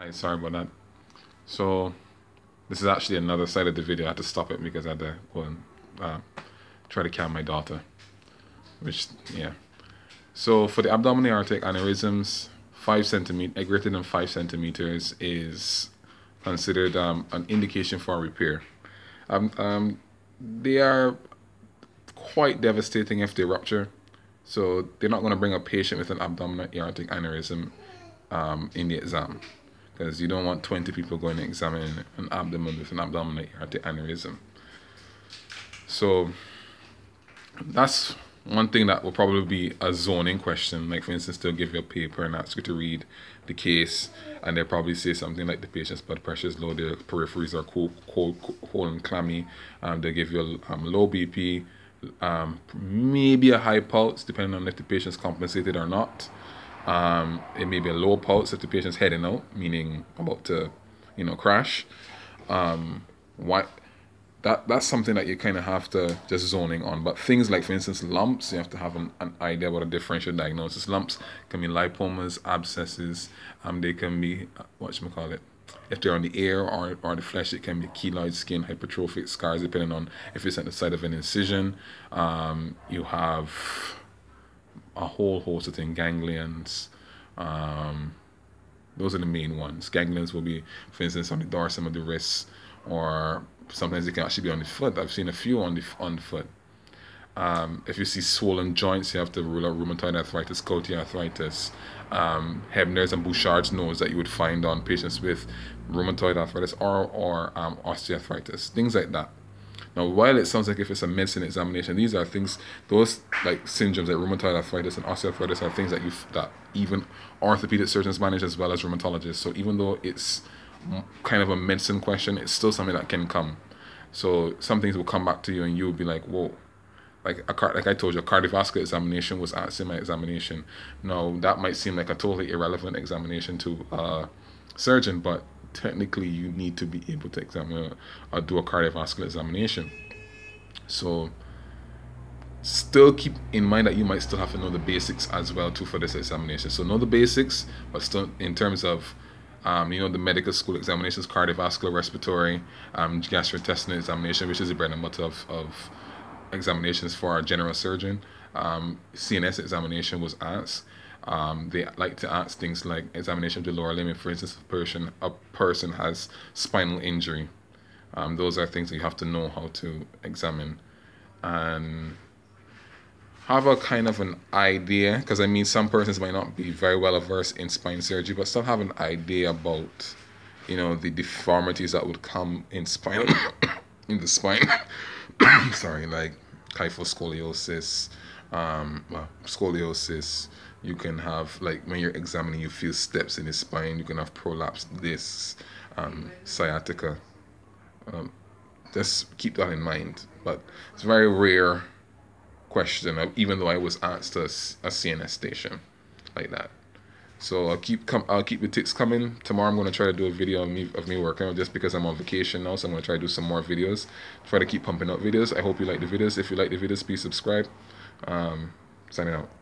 Hi, sorry about that. So this is actually another side of the video. I had to stop it because I had to go and try to calm my daughter. Which, yeah. So for the abdominal aortic aneurysms, 5 centimeter, greater than 5 centimeters is considered an indication for repair. They are quite devastating if they rupture. So they're not going to bring a patient with an abdominal aortic aneurysm in the exam, because you don't want 20 people going to examine an abdomen with an abdominal aortic aneurysm. So that's one thing that will probably be a zoning question. Like, for instance, they'll give you a paper and ask you to read the case, and they'll probably say something like the patient's blood pressure is low, their peripheries are cold and clammy. They'll give you a low BP, maybe a high pulse, depending on if the patient's compensated or not. It may be a low pulse if the patient's heading out, meaning about to, crash. That's something that you kind of have to just zoning on. But things like, for instance, lumps, you have to have an idea about a differential diagnosis. Lumps can be lipomas, abscesses. They can be, if they're on the ear or the flesh, it can be keloid skin, hypertrophic scars, depending on if it's at the site of an incision. You have a whole host of things, ganglions. Those are the main ones. Ganglions will be, for instance, on the dorsum of the wrist, or sometimes it can actually be on the foot. I've seen a few on the foot. If you see swollen joints, you have to rule out rheumatoid arthritis, gouty arthritis, Hebner's and Bouchard's nose that you would find on patients with rheumatoid arthritis or osteoarthritis, things like that. Now, while it sounds like if it's a medicine examination, these are things, those like syndromes like rheumatoid arthritis and osteoarthritis are things that even orthopedic surgeons manage as well as rheumatologists. So even though it's kind of a medicine question, it's still something that can come. So some things will come back to you and you'll be like, whoa. Like I told you, a cardiovascular examination was asked in my examination. Now, that might seem like a totally irrelevant examination to a surgeon, but technically you need to be able to examine or do a cardiovascular examination. So still keep in mind that you might still have to know the basics as well too for this examination. So know the basics, but still in terms of the medical school examinations, cardiovascular, respiratory, gastrointestinal examination, which is the bread and butter of examinations for our general surgeon. CNS examination was asked. They like to ask things like examination of the lower limb. For instance, a person has spinal injury. Those are things that you have to know how to examine and have a kind of an idea, because I mean, some persons might not be very well versed in spine surgery, but still have an idea about, the deformities that would come in spinal in the spine. Sorry, like kyphoscoliosis, scoliosis. You can have, like, when you're examining, you feel steps in the spine. You can have prolapsed discs, sciatica. Just keep that in mind. But it's a very rare question, even though I was asked a CNS station like that. So I'll keep the tips coming. Tomorrow I'm going to try to do a video of me working out, just because I'm on vacation now. So I'm going to try to do some more videos. Try to keep pumping out videos. I hope you like the videos. If you like the videos, please subscribe. Signing out.